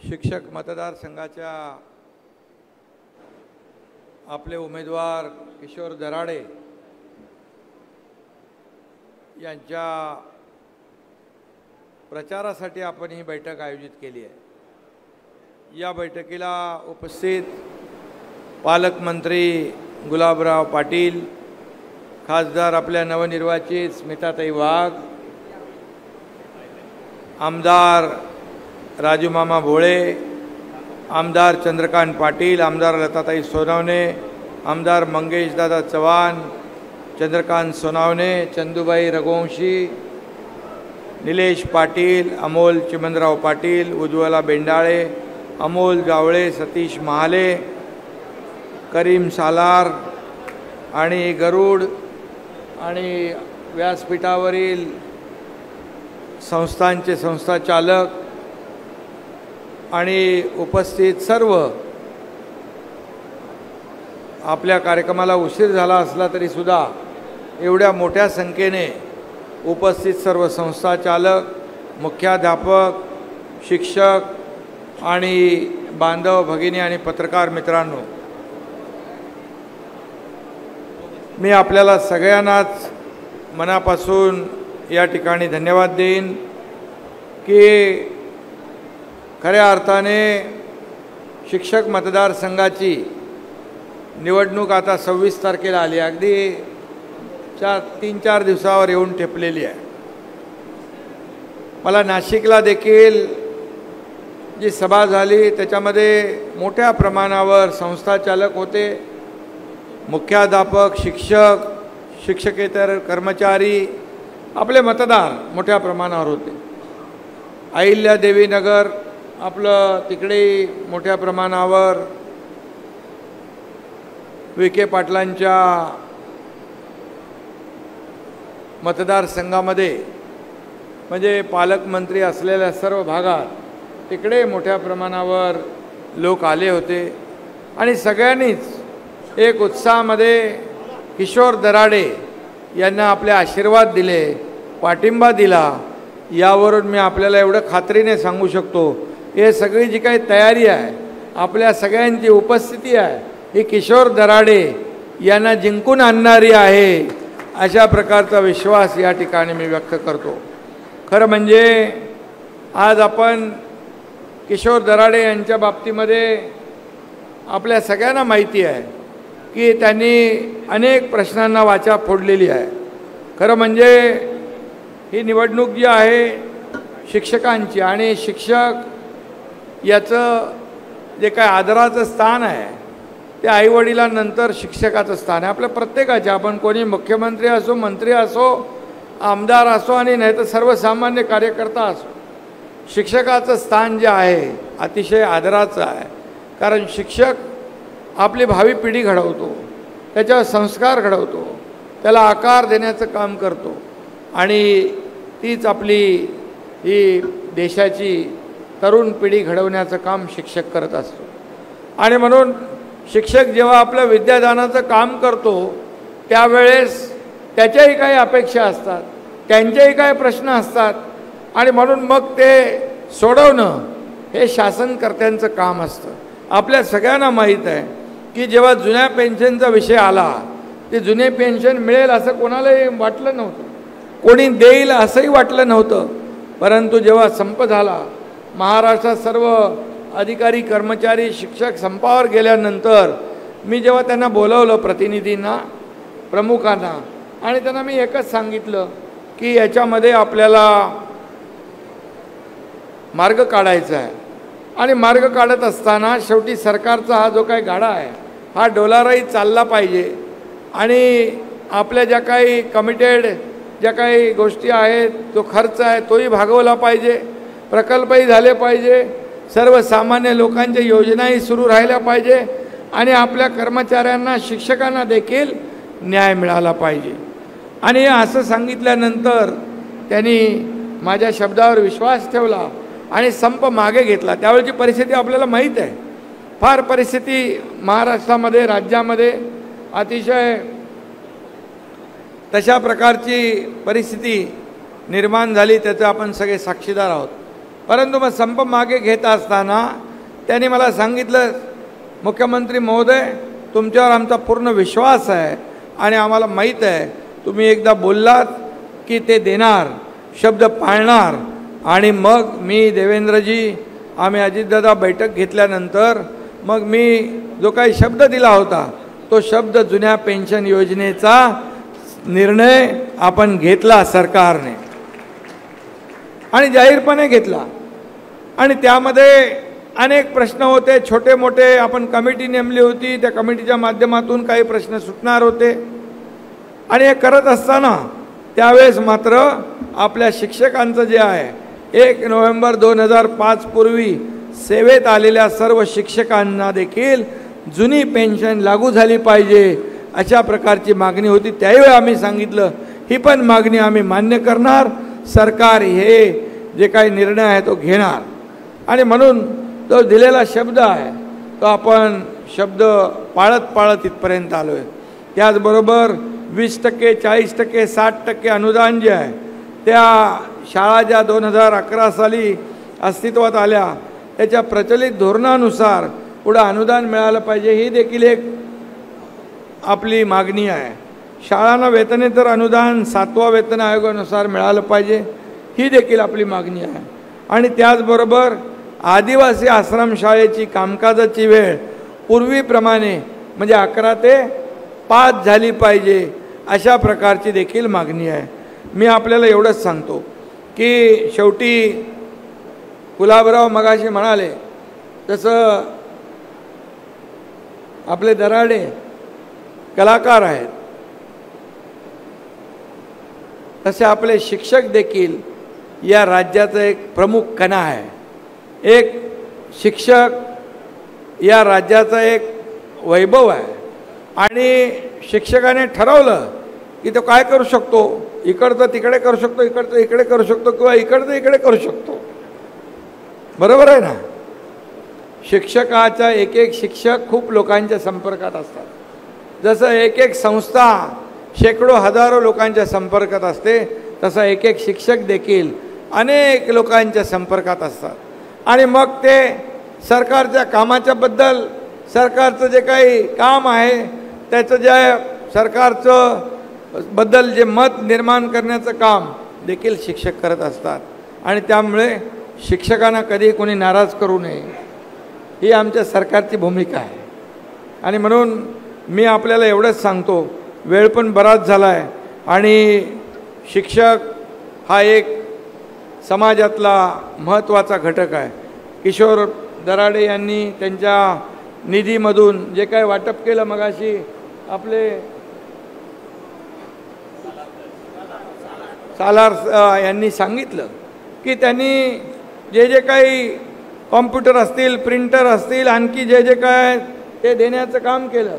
शिक्षक मतदारसंघाच्या आपले उमेदवार किशोर दराडे यांच्या प्रचारासाठी आपण ही बैठक आयोजित केली आहे। या बैठकीला उपस्थित पालकमंत्री गुलाबराव पाटील, खासदार आपल्या नवनिर्वाचित स्मिताताई वाघ, आमदार राजूमामा भोळे, आमदार चंद्रकांत पाटील, आमदार लताताई सोनवणे, आमदार मंगेशदादा चव्हाण, चंद्रकांत सोनवणे, चंदुबाई रघुवंशी, निलेश पाटील, अमोल चिमनराव पाटील, उज्ज्वला बेंडाळे, अमोल जावळे, सतीश महाले, करीम सालार आणि गरुड आणि व्यासपीठावरील संस्थांचे संस्थाचालक आणि उपस्थित सर्व, आपल्या कार्यक्रमाला उशीर झाला असला तरी सुद्धा एवढ्या मोठ्या संख्येने उपस्थित सर्व संस्थाचालक, मुख्याध्यापक, शिक्षक आणि बांधव भगिनी आणि पत्रकार मित्रांनो, मी आपल्याला सगळ्यांनाच मनापासून या ठिकाणी धन्यवाद देईन की खऱ्या अर्थाने शिक्षक मतदारसंघाची निवडणूक आता 26 तारखेला आली, अगदी 3-4 दिवसावर येऊन ठेपलेली आहे। मला नाशिकला देखील जी सभा झाली त्याच्यामध्ये मोठ्या प्रमाणावर संस्थाचालक होते, मुख्याध्यापक, शिक्षक, शिक्षकेतर कर्मचारी, आपले मतदार मोठ्या प्रमाणावर होते। अहिल्यादेवी नगर आपलं तिकडे मोठ्या प्रमाणावर विखे पाटलांच्या मतदारसंघामध्ये म्हणजे पालकमंत्री असलेल्या सर्व भागात तिकडे मोठ्या प्रमाणावर लोक आले होते आणि सगळ्यांनीच एक उत्साहामध्ये किशोर दराडे यांना आपले आशीर्वाद दिले, पाठिंबा दिला। यावरून मी आपल्याला एवढं खात्रीने सांगू शकतो, हे सगळी जी काही तयारी आहे, आपल्या सगळ्यांची उपस्थिती आहे, ही किशोर दराडे यांना जिंकून आणणारी आहे, अशा प्रकारचा विश्वास या ठिकाणी मी व्यक्त करतो। खरं म्हणजे आज आपण किशोर दराडे यांच्या बाबतीमध्ये आपल्या सगळ्यांना माहिती आहे की त्यांनी अनेक प्रश्नांना वाचा फोडलेली आहे। खरं म्हणजे ही निवडणूक जी आहे शिक्षकांची, आणि शिक्षक याचं जे काय आदराचं स्थान आहे ते आईवडिलांनंतर शिक्षकाचं स्थान आहे आपल्या प्रत्येकाचे। आपण कोणी मुख्यमंत्री असो, मंत्री असो, आमदार असो आणि नाही तर सर्वसामान्य कार्यकर्ता असो, शिक्षकाचं स्थान जे आहे अतिशय आदराचं आहे। कारण शिक्षक आपली भावी पिढी घडवतो, त्याच्यावर संस्कार घडवतो, त्याला आकार देण्याचं काम करतो आणि तीच आपली ही देशाची तरुण पिढी घडवण्याचं काम शिक्षक करत असतो। आणि म्हणून शिक्षक जेव्हा आपलं विद्यादानाचं काम करतो त्यावेळेस त्याच्याही काही अपेक्षा असतात, त्यांचेही काही प्रश्न असतात आणि म्हणून मग ते सोडवणं हे शासनकर्त्यांचं काम असतं। आपल्या सगळ्यांना माहीत आहे की जेव्हा जुन्या पेन्शनचा विषय आला, ते जुने पेन्शन मिळेल असं कोणालाही वाटलं नव्हतं, कोणी देईल असंही वाटलं नव्हतं। परंतु जेव्हा संप झाला, महाराष्ट्रात सर्व अधिकारी, कर्मचारी, शिक्षक संपावर गेल्यानंतर मी जेव्हा त्यांना बोलवलं, प्रतिनिधींना, प्रमुखांना, आणि त्यांना मी एकच सांगितलं की याच्यामध्ये आपल्याला मार्ग काढायचा आहे आणि मार्ग काढत असताना शेवटी सरकारचा हा जो काही गाडा आहे हा डोलाराही चालला पाहिजे आणि आपल्या ज्या काही कमिटेड ज्या काही गोष्टी आहेत, जो खर्च आहे तोही भागवला पाहिजे, प्रकल्पही झाले पाहिजे, सर्वसामान्य लोकांच्या योजनाही सुरू राहिल्या पाहिजे आणि आपल्या कर्मचाऱ्यांना, शिक्षकांना देखील न्याय मिळाला पाहिजे। आणि असं सांगितल्यानंतर त्यांनी माझ्या शब्दावर विश्वास ठेवला आणि संप मागे घेतला। त्यावेळची परिस्थिती आपल्याला माहीत आहे, फार परिस्थिती महाराष्ट्रामध्ये, राज्यामध्ये अतिशय तशा प्रकारची परिस्थिती निर्माण झाली, त्याचं आपण सगळे साक्षीदार आहोत। परंतु मग संप मागे घेत असताना त्यांनी मला सांगितलं, मुख्यमंत्री महोदय, तुमच्यावर आमचा पूर्ण विश्वास आहे आणि आम्हाला माहीत आहे तुम्ही एकदा बोललात की ते देणार, शब्द पाळणार. आणि मग मी देवेंद्रजी, आम्ही अजितदादा बैठक घेतल्यानंतर मग मी जो काही शब्द दिला होता तो शब्द जुन्या पेन्शन योजनेचा निर्णय आपण घेतला सरकारने आणि जाहीरपणे घेतला. आणि त्यामध्ये अनेक प्रश्न होते, छोटे मोठे. आपण कमिटी नेमली होती, त्या कमिटीच्या माध्यमातून काही प्रश्न सुटणार होते. आणि हे करत असताना त्यावेळेस मात्र आपल्या शिक्षकांचं जे आहे 1 नोव्हेंबर 2005 पूर्वी सेवेत आलेल्या सर्व शिक्षकांना देखील जुनी पेन्शन लागू झाली पाहिजे अशा प्रकारची मागणी होती. त्यावेळी आम्ही सांगितलं ही पण मागणी आम्ही मान्य करणार, सरकार हे जे काही निर्णय आहे तो घेणार. आणि म्हणून तो दिलेला शब्द आहे तो आपण शब्द पाळत इथपर्यंत आलो आहे. त्याचबरोबर 20%, 40%, 60% अनुदान जे आहे त्या शाळा ज्या 2011 साली अस्तित्वात आल्या त्याच्या प्रचलित धोरणानुसार पुढं अनुदान मिळालं पाहिजे, ही देखील एक आपली मागणी आहे. शाळांना वेतनेतर अनुदान 7व्या वेतन आयोगानुसार मिळालं पाहिजे, ही देखील आपली मागणी आहे. आणि त्याचबरोबर आदिवासी आश्रमशाळेची कामकाजाची वेळ पूर्वीप्रमाणे म्हणजे 11 ते 5 झाली पाहिजे अशा प्रकारची देखील मागणी आहे. मी आपल्याला एवढंच सांगतो की शेवटी गुलाबराव मगाशी म्हणाले तसं आपले दराडे कलाकार आहेत, तसे आपले शिक्षक देखील या राज्याचा एक प्रमुख कणा आहे. एक शिक्षक या राज्याचा एक वैभव आहे. आणि शिक्षकाने ठरवलं की तो काय करू शकतो, इकडचं तिकडे करू शकतो, इकडचं इकडे करू शकतो किंवा इकडचं इकडे करू शकतो. बरोबर आहे ना. शिक्षकाचा एक एक शिक्षक खूप लोकांच्या संपर्कात असतात. जसं एक एक संस्था शेकडो हजारो लोकांच्या संपर्कात असते तसा एक एक शिक्षक देखील अनेक लोकांच्या संपर्कात असतात. आणि मग ते सरकारच्या कामाच्या बद्दल, सरकारचं जे काही काम आहे त्याचं जे सरकारचं बद्दल जे मत निर्माण करण्याचं काम देखील शिक्षक करत असतात. आणि त्यामुळे शिक्षकांना कधी कोणी नाराज करू नये ही आमच्या सरकारची भूमिका आहे. आणि म्हणून मी आपल्याला एवढंच सांगतो, वेळ पण बराच झाला आहे आणि शिक्षक हा एक समाजातला महत्त्वाचा घटक आहे. किशोर दराडे यांनी त्यांच्या निधीमधून जे काही वाटप केलं, मगाशी आपले सालार यांनी सांगितलं की त्यांनी जे जे काही कॉम्प्युटर असतील, प्रिंटर असतील, आणखी जे जे काय ते देण्याचं काम केलं.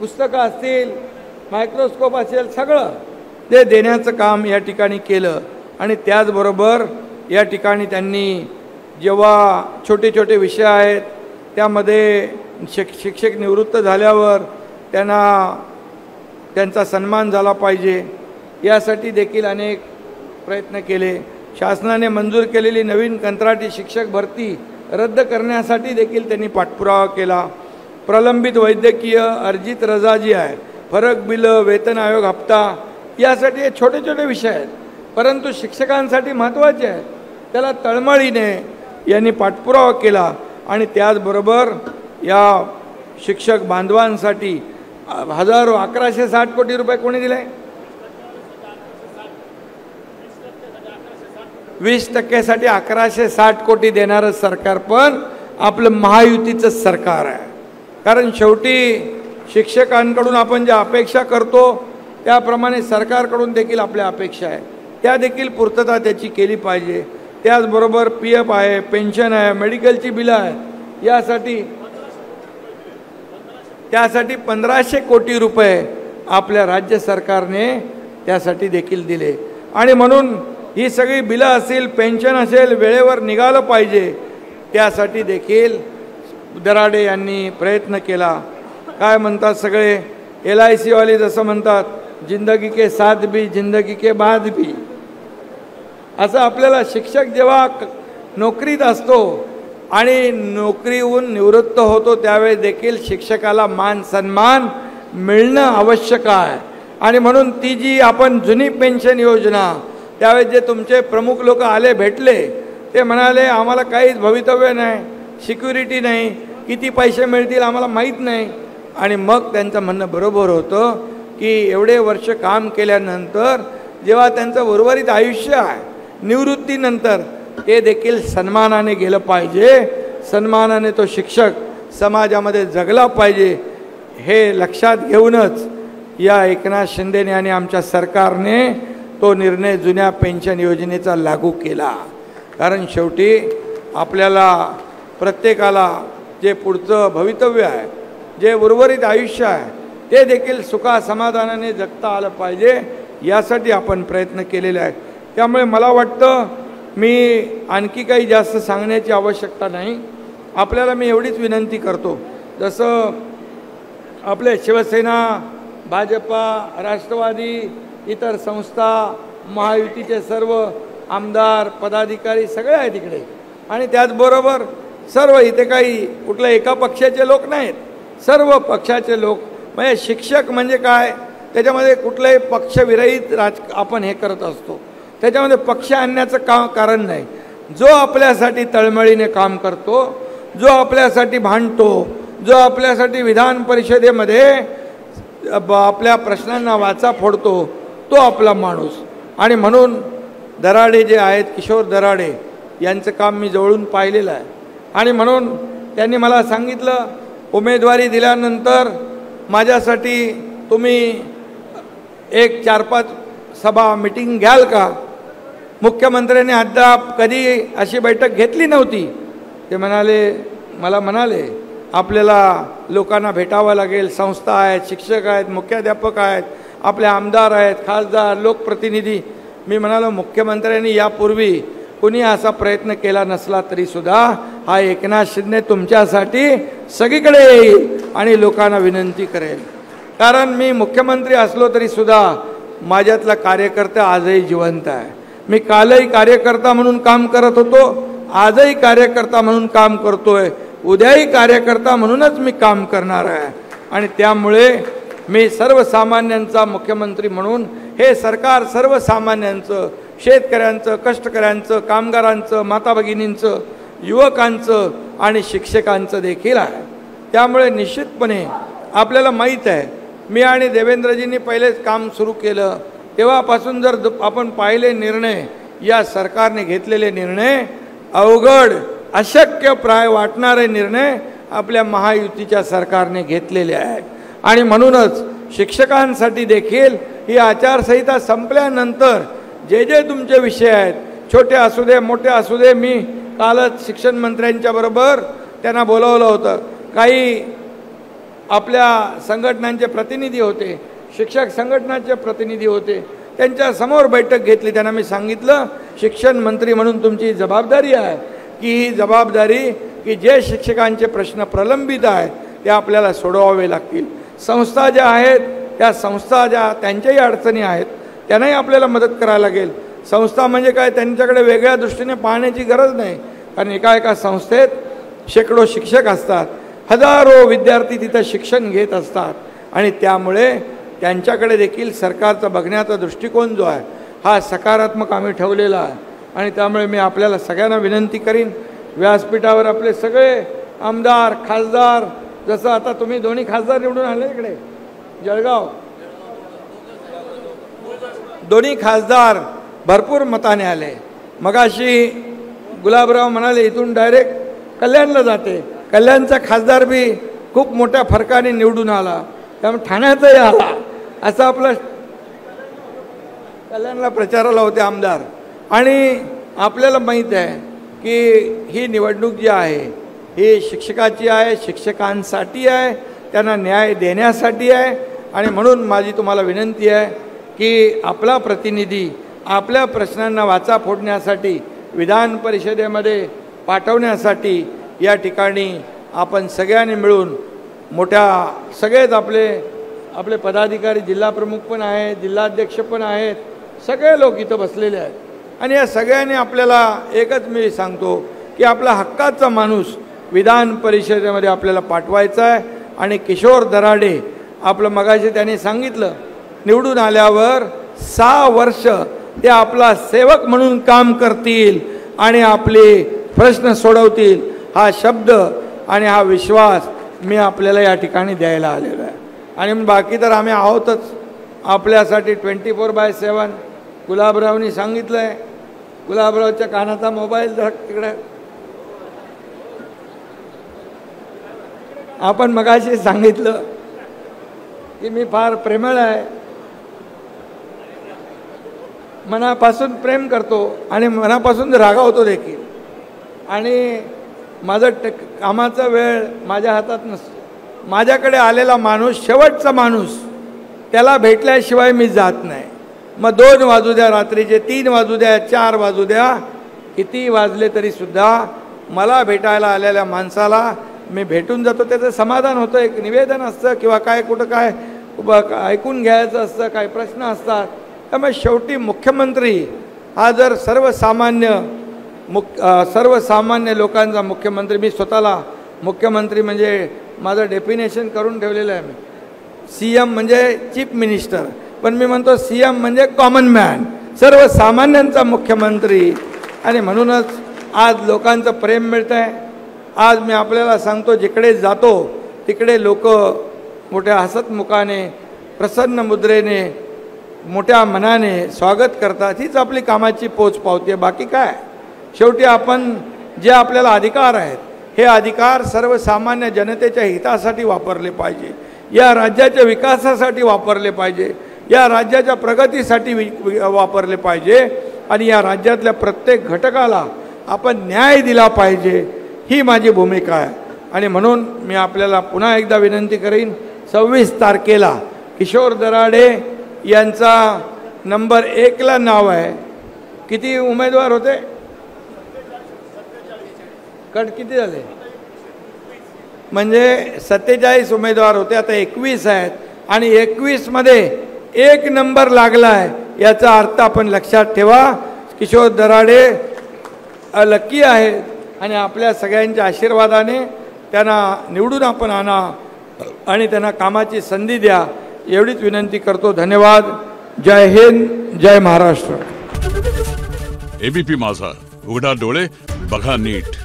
पुस्तकं असतील, मायक्रोस्कोप असेल, सगळं ते देण्याचं काम या ठिकाणी केलं. आणि त्याचबरोबर या ठिकाणी त्यांनी जेव्हा छोटे छोटे विषय आहेत त्यामध्ये शिक्षक निवृत्त झाल्यावर त्यांचा सन्मान झाला पाहिजे यासाठी देखील अनेक प्रयत्न केले. शासनाने मंजूर केलेली नवीन कंत्राटी शिक्षक भरती रद्द करण्यासाठी देखील त्यांनी पाठपुरावा केला. प्रलंबित वैद्यकीय अर्जित रजा जी आहे, फरक बिलं, वेतन आयोग हप्ता, यासाठी हे छोटे छोटे विषय आहेत परंतु शिक्षकांसाठी महत्त्वाचे आहेत. त्याला तळमळीने यांनी पाठपुरावा केला. आणि त्याचबरोबर या शिक्षक बांधवांसाठी हजारो 1160 कोटी रुपये कोणी दिले? 20% 1160 कोटी देणारं सरकार पण आपलं महायुतीचं सरकार आहे. कारण शेवटी शिक्षकांकडून आपण ज्या अपेक्षा करतो त्याप्रमाणे सरकारकडून देखील आपल्या अपेक्षा आहे, त्या देखील पूर्तता त्याची केली पाहिजे. त्याचबरोबर PF आहे, पेन्शन आहे, मेडिकलची बिलं आहे, त्यासाठी 1500 कोटी रुपये आपल्या राज्य सरकारने त्यासाठी देखील दिले. आणि म्हणून ही सगळी बिलं असतील, पेन्शन असेल, वेळेवर निघालं पाहिजे त्यासाठी देखील दराडे यांनी प्रयत्न केला. काय म्हणतात सगळे LIC वाले जसं म्हणतात, जिंदगी के साथ भी जिंदगी के बाद भी. असं आपल्याला शिक्षक जेव्हा नोकरीत असतो आणि नोकरीहून निवृत्त होतो त्यावेळी देखील शिक्षकाला मान सन्मान मिळणं आवश्यक आहे. आणि म्हणून ती जी आपण जुनी पेन्शन योजना त्यावेळेस जे तुमचे प्रमुख लोक आले भेटले ते म्हणाले आम्हाला काहीच भवितव्य नाही, सिक्युरिटी नाही, किती पैसे मिळतील आम्हाला माहीत नाही. आणि मग त्यांचं म्हणणं बरोबर होतं की एवढे वर्ष काम केल्यानंतर जेव्हा त्यांचं उर्वरित आयुष्य आहे निवृत्तीनंतर ते देखील सन्मानाने गेलं पाहिजे, सन्मानाने तो शिक्षक समाजामध्ये जगला पाहिजे. हे लक्षात घेऊनच या एकनाथ शिंदेने आणि आमच्या सरकारने तो निर्णय जुन्या पेन्शन योजनेचा लागू केला. कारण शेवटी आपल्याला प्रत्येकाला जे पुढचं भवितव्य आहे, जे उर्वरित आयुष्य आहे ते देखील सुखासमाधानाने जगता आलं पाहिजे यासाठी आपण प्रयत्न केलेले आहेत. त्यामुळे मला वाटतं मी आणखी काही जास्त सांगण्याची आवश्यकता नाही. आपल्याला मी एवढीच विनंती करतो, जसं आपले शिवसेना, भाजपा, राष्ट्रवादी, इतर संस्था, महायुतीचे सर्व आमदार, पदाधिकारी सगळे आहेत इकडे. आणि त्याचबरोबर सर्व इथे काही कुठल्या एका पक्षाचे लोक नाहीत, सर्व पक्षाचे लोक. म्हणजे शिक्षक म्हणजे काय, त्याच्यामध्ये कुठलंही पक्षविरहित आपण हे करत असतो, त्याच्यामध्ये पक्ष आणण्याचं कारण नाही. जो आपल्यासाठी तळमळीने काम करतो, जो आपल्यासाठी भांडतो, जो आपल्यासाठी विधान परिषदेमध्ये आपल्या प्रश्नांना वाचा फोडतो, तो आपला माणूस. आणि म्हणून दराडे जे आहेत, किशोर दराडे यांचं काम मी जवळून पाहिलेलं आहे. आणि म्हणून त्यांनी मला सांगितलं उमेदवारी दिल्यानंतर माझ्यासाठी तुम्ही एक 4-5 सभा मिटिंग घ्याल का. मुख्यमंत्र्यांनी अद्याप कधी अशी बैठक घेतली नव्हती. ते मला म्हणाले आपल्याला लोकांना भेटावं लागेल, संस्था आहेत, शिक्षक आहेत, मुख्याध्यापक आहेत, आपले आमदार आहेत, खासदार, लोकप्रतिनिधी. मी म्हणालो मुख्यमंत्र्यांनी यापूर्वी कुणी असा प्रयत्न केला नसला तरीसुद्धा हा एकनाथ शिंदे तुमच्यासाठी सगळीकडे येईल आणि लोकांना विनंती करेल. कारण मी मुख्यमंत्री असलो तरीसुद्धा माझ्यातला कार्यकर्ता आजही जिवंत आहे. मी कालही कार्यकर्ता म्हणून काम करत होतो, आजही कार्यकर्ता म्हणून काम करतोय, उद्याही कार्यकर्ता म्हणूनच मी काम करणार आहे. आणि त्यामुळे मी सर्वसामान्यांचा मुख्यमंत्री म्हणून हे सरकार सर्वसामान्यांचं, शेतकऱ्यांचं, कष्टकऱ्यांचं, कामगारांचं, माता भगिनींचं, युवकांचं आणि शिक्षकांचं देखील आहे. त्यामुळे निश्चितपणे आपल्याला माहीत आहे, मी आणि देवेंद्रजींनी पहिलेच काम सुरू केलं तेव्हापासून जर आपण पाहिले निर्णय, या सरकारने घेतलेले निर्णय अवघड, अशक्य प्राय वाटणारे निर्णय आपल्या महायुतीच्या सरकारने घेतलेले आहेत. आणि म्हणूनच शिक्षकांसाठी देखील ही आचारसंहिता संपल्यानंतर जे जे तुमचे विषय आहेत, छोटे असू दे मोठे असू दे, मी कालच शिक्षण मंत्र्यांच्या बरोबर त्यांना बोलावलं होतं. काही आपल्या संघटनांचे प्रतिनिधी होते, शिक्षक संघटनाचे प्रतिनिधी होते, त्यांच्या समोर बैठक घेतली. त्यांना मी सांगितलं शिक्षण मंत्री म्हणून तुमची जबाबदारी आहे की ही जबाबदारी की जे शिक्षकांचे प्रश्न प्रलंबित आहेत ते आपल्याला सोडवावे लागतील. संस्था ज्या आहेत त्या संस्था ज्या त्यांच्याही अडचणी आहेत त्यांनाही आपल्याला मदत करायला लागेल. संस्था म्हणजे काय, त्यांच्याकडे वेगळ्या दृष्टीने पाहण्याची गरज नाही. कारण एका संस्थेत शेकडो शिक्षक असतात, हजारो विद्यार्थी तिथं शिक्षण घेत असतात. आणि त्यामुळे त्यांच्याकडे देखील सरकारचा बघण्याचा दृष्टिकोन जो आहे हा सकारात्मक आम्ही ठेवलेला आहे. आणि त्यामुळे मी आपल्याला सगळ्यांना विनंती करीन, व्यासपीठावर आपले सगळे आमदार, खासदार, जसं आता तुम्ही दोन्ही खासदार निवडून आले इकडे जळगाव, दोन्ही खासदार भरपूर मताने आले. मगाशी गुलाबराव म्हणाले इथून डायरेक्ट कल्याणला जाते, कल्याणचा खासदार बी खूप मोठ्या फरकाने निवडून आला, त्यामुळे ठाण्याचाही आला. असं आपलं कल्याणला प्रचाराला होते आमदार. आणि आपल्याला माहीत आहे की ही निवडणूक जी आहे ही शिक्षकाची आहे, शिक्षकांसाठी आहे, त्यांना न्याय देण्यासाठी आहे. आणि म्हणून माझी तुम्हाला विनंती आहे की आपला प्रतिनिधी आपल्या प्रश्नांना वाचा फोडण्यासाठी, विधान परिषदेमध्ये पाठवण्यासाठी या ठिकाणी आपण सगळ्यांनी मिळून सगळेच आपले पदाधिकारी, जिल्हाप्रमुख पण आहेत, जिल्हाध्यक्ष पण आहेत, सगळे लोक इथं बसलेले आहेत. आणि या सगळ्यांनी आपल्याला एकच मी सांगतो की आपला हक्काचा माणूस विधान परिषदेमध्ये आपल्याला पाठवायचा आहे. आणि किशोर दराडे आपलं मगाशी त्यांनी सांगितलं निवडून आल्यावर 6 वर्ष ते आपला सेवक म्हणून काम करतील आणि आपले प्रश्न सोडवतील, हा शब्द आणि हा विश्वास मी आपल्याला या ठिकाणी द्यायला आलेलो आहे. आणि बाकी तर आम्ही आहोतच आपल्यासाठी 24/7. गुलाबरावनी सांगितलं आहे, गुलाबरावच्या कानाचा मोबाईल तिकडे आपण मगाशी सांगितलं की मी फार प्रेमळ आहे, मनापासून प्रेम करतो आणि मनापासून रागावतो देखील. आणि माझं कामाचा वेळ माझ्या हातात नसतो. माझ्याकडे आलेला माणूस शेवटचा माणूस त्याला भेटल्याशिवाय मी जात नाही. मग 2 वाजू द्या रात्रीचे, 3 वाजू द्या, 4 वाजू द्या, किती वाजले तरीसुद्धा मला भेटायला आलेल्या माणसाला मी भेटून जातो. त्याचं समाधान होतं, एक निवेदन असतं किंवा काय कुठं काय ऐकून घ्यायचं असतं, काय प्रश्न असतात. त्यामुळे शेवटी मुख्यमंत्री हा जर सर्वसामान्य लोकांचा मुख्यमंत्री, मी स्वतःला मुख्यमंत्री म्हणजे माझं डेफिनेशन करून ठेवलेलं आहे. मी CM म्हणजे चीफ मिनिस्टर, पण मी म्हणतो CM म्हणजे कॉमन मॅन, सर्वसामान्यांचा मुख्यमंत्री. आणि म्हणूनच आज लोकांचं प्रेम मिळतं आहे. आज मी आपल्याला सांगतो जिकडे जातो तिकडे लोक मोठ्या हसतमुखाने, प्रसन्न मुद्रेने, मोठ्या मनाने स्वागत करतात. हीच आपली कामाची पोच पावते. बाकी काय, शेवटी आपण जे आपल्याला अधिकार आहेत हे अधिकार सर्वसामान्य जनतेच्या हितासाठी वापरले पाहिजे, या राज्याच्या विकासासाठी वापरले पाहिजे, या राज्याच्या प्रगतीसाठी वापरले पाहिजे. आणि या राज्यातल्या प्रत्येक घटकाला आपण न्याय दिला पाहिजे, ही माझी भूमिका आहे. आणि म्हणून मी आपल्याला पुन्हा एकदा विनंती करीन, 26 तारखेला किशोर दराडे यांचा नंबर 1ला नाव आहे. किती उमेदवार होते? कट किती झाले? म्हणजे 47 उमेदवार होते, आता 21 आहेत. आणि 21मध्ये 1 नंबर लागला आहे, याचा अर्थ आपण लक्षात ठेवा. किशोर दराडे लकी आहेत आणि आपल्या सगळ्यांच्या आशीर्वादाने त्यांना निवडून आपण आणा आणि त्यांना कामाची संधी द्या, एवढीच विनंती करतो. धन्यवाद. जय हिंद, जय महाराष्ट्र. ABP माझा, उघडा डोळे बघा नीट.